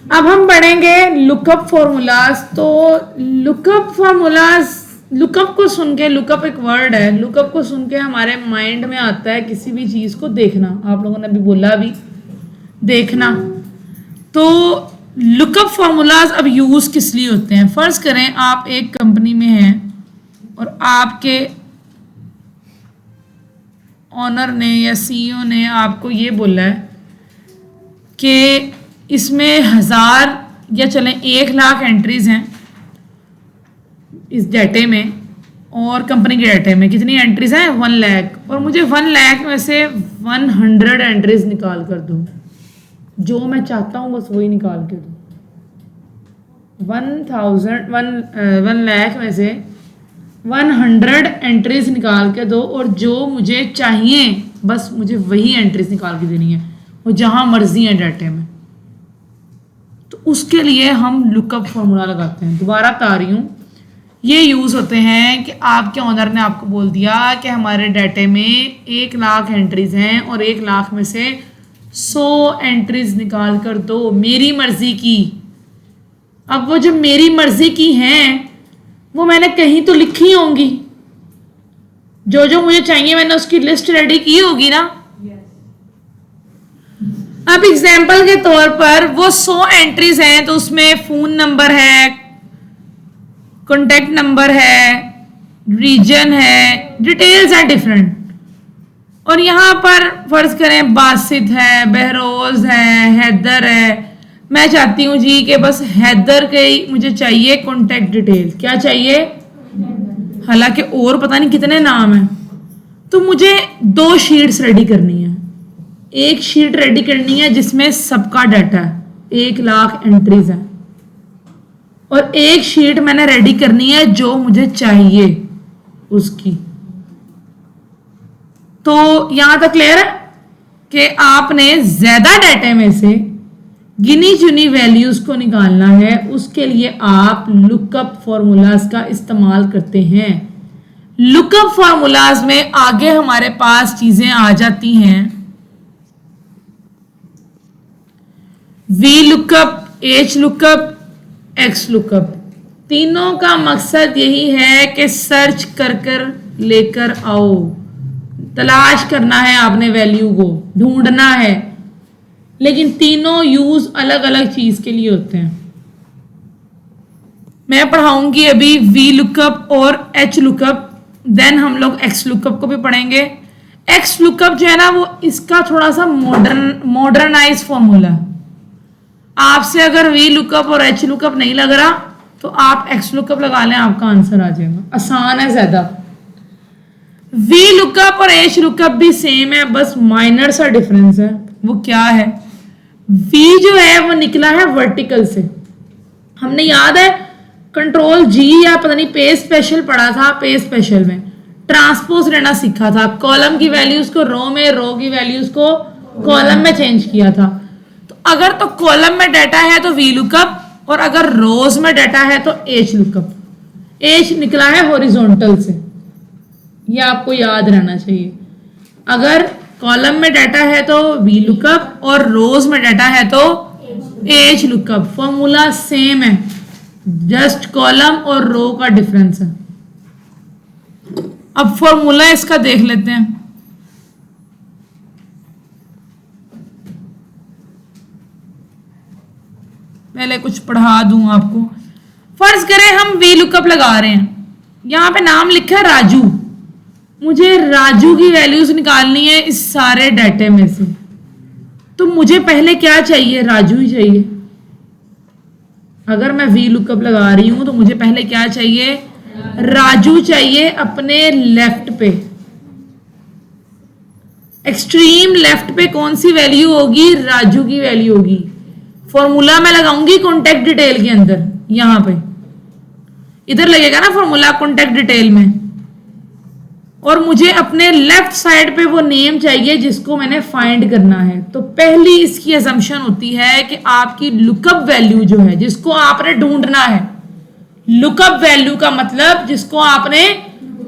अब हम पढ़ेंगे लुकअप फॉर्मूलाज। तो लुकअप फॉर्मूलाज, लुकअप को सुन के, लुकअप एक वर्ड है, लुकअप को सुन के हमारे माइंड में आता है किसी भी चीज़ को देखना। आप लोगों ने अभी बोला भी देखना। तो लुकअप फॉर्मूलाज अब यूज़ किस लिए होते हैं? फर्ज करें आप एक कंपनी में हैं और आपके ऑनर ने या सीईओ ने आपको ये बोला है कि इसमें 1000 या चलें 1,00,000 एंट्रीज हैं इस डाटे में, और कंपनी के डाटे में कितनी एंट्रीज हैं? 1,00,000, और मुझे 1,00,000 में से 100 एंट्रीज निकाल कर दो। जो मैं चाहता हूँ बस वही निकाल के दो। 1,00,000 में से 100 एंट्रीज निकाल के दो, और जो मुझे चाहिए बस मुझे वही एंट्रीज निकाल के देनी है, वो जहाँ मर्जी है डाटे में। तो उसके लिए हम लुकअप फॉर्मूला लगाते हैं। दोबारा बता रही हूँ, ये यूज़ होते हैं कि आपके ऑनर ने आपको बोल दिया कि हमारे डाटे में 1,00,000 एंट्रीज हैं और 1,00,000 में से 100 एंट्रीज निकाल कर दो मेरी मर्जी की। अब वो जो मेरी मर्जी की हैं वो मैंने कहीं तो लिखी होंगी, जो जो मुझे चाहिए मैंने उसकी लिस्ट रेडी की होगी ना। अब एग्जाम्पल के तौर पर वो 100 एंट्रीज हैं, तो उसमें फ़ोन नंबर है, कॉन्टेक्ट नंबर है, रीजन है, डिटेल्स हैं डिफरेंट। और यहाँ पर फर्ज करें बासित है, बहरोज है, हैदर है। मैं चाहती हूँ जी कि बस हैदर के ही मुझे चाहिए कॉन्टेक्ट डिटेल। क्या चाहिए? हालांकि और पता नहीं कितने नाम हैं। तो मुझे 2 शीट्स रेडी करनी है। एक शीट रेडी करनी है जिसमें सबका डाटा है, 1,00,000 एंट्रीज है, और एक शीट मैंने रेडी करनी है जो मुझे चाहिए उसकी। तो यहां तक क्लियर है कि आपने ज्यादा डाटा में से गिनी चुनी वैल्यूज को निकालना है। उसके लिए आप लुकअप फॉर्मूलाज का इस्तेमाल करते हैं। लुकअप फॉर्मूलाज में आगे हमारे पास चीजें आ जाती हैं, V lookup, H lookup, x lookup. तीनों का मकसद यही है कि सर्च कर कर लेकर आओ। तलाश करना है आपने, वैल्यू को ढूंढना है, लेकिन तीनों यूज अलग अलग चीज के लिए होते हैं। मैं पढ़ाऊंगी अभी वी लुकअप और एच लुकअप, देन हम लोग एक्स लुकअप को भी पढ़ेंगे। एक्स लुकअप जो है ना, वो इसका थोड़ा सा मॉडर्नाइज फॉर्मूला है। आपसे अगर वी लुकअप और एच लुकअप नहीं लग रहा तो आप एक्स लुकअप लगा लें, आपका आंसर आ जाएगा। आसान है ज्यादा। वी लुकअप और एच लुकअप भी सेम है, बस माइनर सा डिफरेंस है। वो क्या है? वी जो है वो निकला है वर्टिकल से। हमने याद है कंट्रोल जी या पता नहीं पे स्पेशल पढ़ा था, पे स्पेशल में ट्रांसपोज लेना सीखा था। कॉलम की वैल्यूज को रो में, रो की वैल्यूज को कॉलम में चेंज किया था। तो अगर तो कॉलम में डाटा है तो वी लुकअप, और अगर रोज में डाटा है तो एच लुकअप। एच निकला है हॉरिजॉन्टल से, ये आपको याद रहना चाहिए। अगर कॉलम में डाटा है तो वी लुकअप और रोज में डाटा है तो एच लुकअप। फॉर्मूला सेम है, जस्ट कॉलम और रो का डिफरेंस है। अब फॉर्मूला इसका देख लेते हैं। पहले कुछ पढ़ा दूं आपको। फर्ज करें हम वी लुकअप लगा रहे हैं, यहां पे नाम लिखा है राजू। मुझे राजू की वैल्यूज निकालनी है इस सारे डाटे में से। तो मुझे पहले क्या चाहिए? राजू ही चाहिए। अगर मैं वी लुकअप लगा रही हूं तो मुझे पहले क्या चाहिए? राजू चाहिए। अपने लेफ्ट पे, एक्सट्रीम लेफ्ट पे कौन सी वैल्यू होगी? राजू की वैल्यू होगी। फॉर्मूला मैं लगाऊंगी कॉन्टेक्ट डिटेल के अंदर, यहां पे इधर लगेगा ना फॉर्मूला कॉन्टेक्ट डिटेल में, और मुझे अपने लेफ्ट साइड पे वो नेम चाहिए जिसको मैंने फाइंड करना है। तो पहली इसकी असम्पशन होती है कि आपकी लुकअप वैल्यू जो है, जिसको आपने ढूंढना है, लुकअप वैल्यू का मतलब जिसको आपने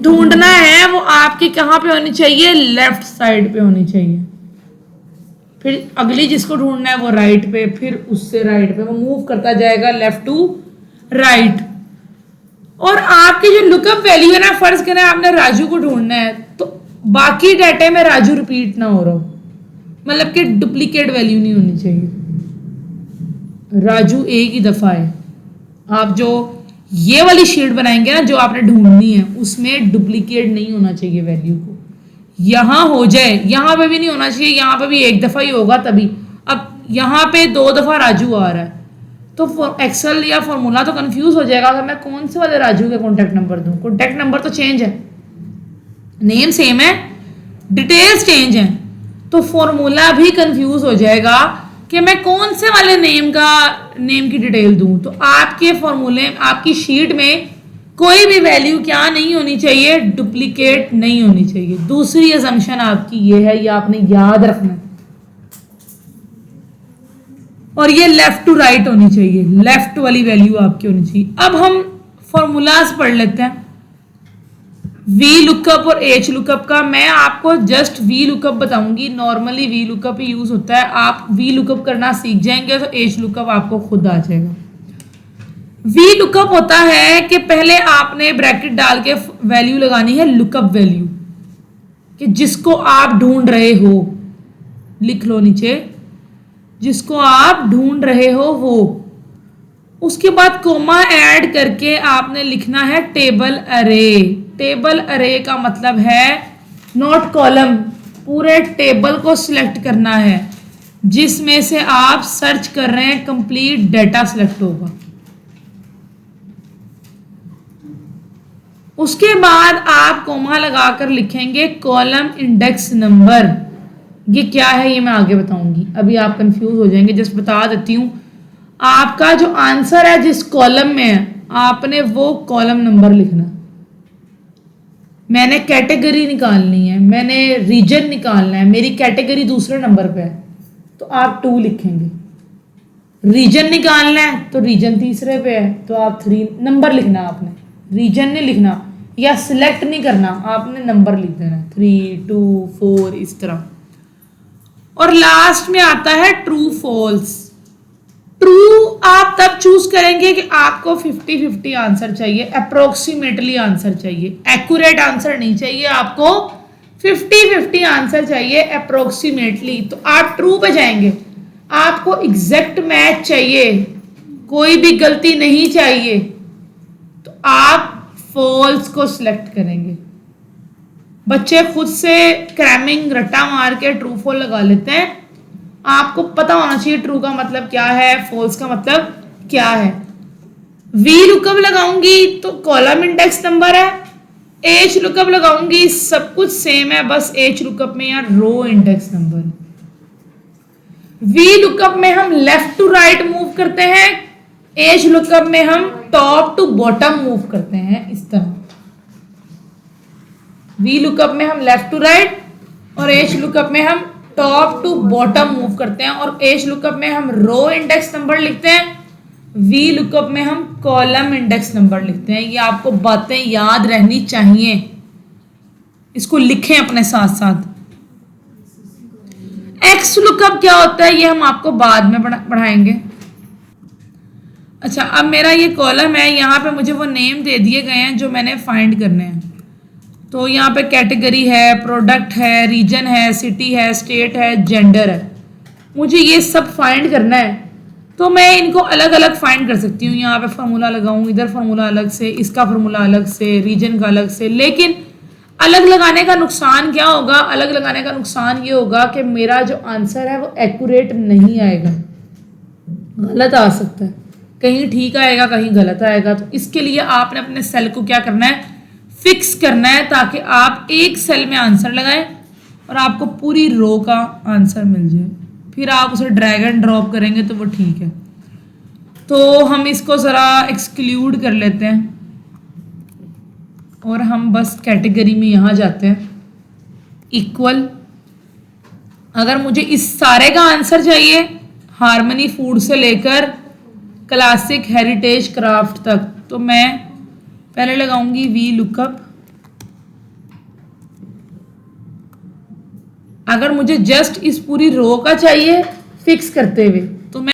ढूंढना है, वो आपकी कहां पे होनी चाहिए? लेफ्ट साइड पे होनी चाहिए। फिर अगली जिसको ढूंढना है वो राइट पे, फिर उससे राइट पे वो मूव करता जाएगा लेफ्ट टू राइट। और आपकी जो लुकअप वैल्यू है ना, फर्ज करें आपने राजू को ढूंढना है तो बाकी डाटा में राजू रिपीट ना हो रहा हो, मतलब कि डुप्लीकेट वैल्यू नहीं होनी चाहिए। राजू एक ही दफा है। आप जो ये वाली शीट बनाएंगे ना जो आपने ढूंढनी है उसमें डुप्लीकेट नहीं होना चाहिए वैल्यू को, यहां हो जाए, यहां पे भी नहीं होना चाहिए, यहां पे भी एक दफा ही होगा तभी। अब यहां पे 2 दफा राजू आ रहा है तो एक्सेल या फॉर्मूला तो कंफ्यूज हो जाएगा कि मैं कौन से वाले राजू के कॉन्टैक्ट नंबर दूं। कॉन्टैक्ट नंबर तो चेंज है, नेम सेम है, डिटेल्स चेंज है, तो फॉर्मूला भी कंफ्यूज हो जाएगा कि मैं कौन से वाले नेम की डिटेल दूं। तो आपके फॉर्मूले, आपकी शीट में कोई भी वैल्यू क्या नहीं होनी चाहिए, डुप्लीकेट नहीं होनी चाहिए। दूसरी असम्पशन आपकी ये है, ये आपने याद रखना है। और ये लेफ्ट टू राइट होनी चाहिए, लेफ्ट वाली वैल्यू आपकी होनी चाहिए। अब हम फॉर्मूलाज पढ़ लेते हैं, वी लुकअप और एच लुकअप का। मैं आपको जस्ट वी लुकअप बताऊंगी, नॉर्मली वी लुकअप ही यूज होता है। आप वी लुकअप करना सीख जाएंगे तो एच लुकअप आपको खुद आ जाएगा। वी लुकअप होता है कि पहले आपने ब्रैकेट डाल के वैल्यू लगानी है, लुकअप वैल्यू, कि जिसको आप ढूंढ रहे हो, लिख लो नीचे, जिसको आप ढूंढ रहे हो वो। उसके बाद कोमा ऐड करके आपने लिखना है टेबल अरे। टेबल अरे का मतलब है नॉट कॉलम, पूरे टेबल को सिलेक्ट करना है जिसमें से आप सर्च कर रहे हैं, कंप्लीट डेटा सिलेक्ट होगा। उसके बाद आप कोमा लगाकर लिखेंगे कॉलम इंडेक्स नंबर। ये क्या है ये मैं आगे बताऊंगी, अभी आप कंफ्यूज हो जाएंगे, जस्ट बता देती हूं। आपका जो आंसर है जिस कॉलम में है आपने वो कॉलम नंबर लिखना। मैंने कैटेगरी निकालनी है, मैंने रीजन निकालना है, मेरी कैटेगरी दूसरे नंबर पे है तो आप 2 लिखेंगे। रीजन निकालना है तो रीजन तीसरे पे है तो आप 3 नंबर लिखना। आपने रीजन नहीं लिखना या सिलेक्ट नहीं करना, आपने नंबर लिख देना, 3, 2, 4 इस तरह। और लास्ट में आता है ट्रू फॉल्स। ट्रू आप तब चूज करेंगे कि आपको 50-50 आंसर चाहिए, अप्रोक्सीमेटली आंसर चाहिए, एक्यूरेट आंसर नहीं चाहिए, आपको 50-50 आंसर चाहिए अप्रोक्सीमेटली। तो आप ट्रू पे जाएंगे, आपको एग्जैक्ट मैच चाहिए, कोई भी गलती नहीं चाहिए, तो आप फॉल्स को सिलेक्ट करेंगे। बच्चे खुद से क्रैमिंग रट्टा मार के ट्रू फॉल लगा लेते हैं, आपको पता होना चाहिए ट्रू का मतलब क्या है, फॉल्स का मतलब क्या है। वी लुकअप लगाऊंगी तो कॉलम इंडेक्स नंबर है, एच लुकअप लगाऊंगी सब कुछ सेम है, बस एच लुकअप में या row index number. V lookup में हम लेफ्ट टू राइट मूव करते हैं, एच लुकअप में हम टॉप टू बॉटम मूव करते हैं, इस तरह। वी लुकअप में हम लेफ्ट टू राइट और एच लुकअप में हम टॉप टू बॉटम मूव करते हैं, और एच लुकअप में हम रो इंडेक्स नंबर लिखते हैं, वी लुकअप में हम कॉलम इंडेक्स नंबर लिखते हैं। ये आपको बातें याद रहनी चाहिए, इसको लिखें अपने साथ साथ। एक्स लुकअप क्या होता है ये हम आपको बाद में पढ़ाएंगे। अच्छा, अब मेरा ये कॉलम है, यहाँ पे मुझे वो नेम दे दिए गए हैं जो मैंने फाइंड करने हैं। तो यहाँ पे कैटेगरी है, प्रोडक्ट है, रीजन है, सिटी है, स्टेट है, जेंडर है, मुझे ये सब फाइंड करना है। तो मैं इनको अलग अलग फाइंड कर सकती हूँ, यहाँ पे फार्मूला लगाऊँ, इधर फार्मूला अलग से, इसका फार्मूला अलग से, रीजन का अलग से। लेकिन अलग लगाने का नुकसान क्या होगा, अलग लगाने का नुकसान ये होगा कि मेरा जो आंसर है वो एक्यूरेट नहीं आएगा, गलत आ सकता है, कहीं ठीक आएगा कहीं गलत आएगा। तो इसके लिए आपने अपने सेल को क्या करना है, फिक्स करना है, ताकि आप एक सेल में आंसर लगाएं और आपको पूरी रो का आंसर मिल जाए। फिर आप उसे ड्रैग एंड ड्रॉप करेंगे तो वो ठीक है। तो हम इसको ज़रा एक्सक्लूड कर लेते हैं और हम बस कैटेगरी में यहाँ जाते हैं, इक्वल। अगर मुझे इस सारे का आंसर चाहिए, हार्मनी फूड से लेकर क्लासिक हेरिटेज क्राफ्ट तक, तो मैं पहले लगाऊंगी वी लुकअप, अगर मुझे जस्ट इस पूरी रो का चाहिए फिक्स करते हुए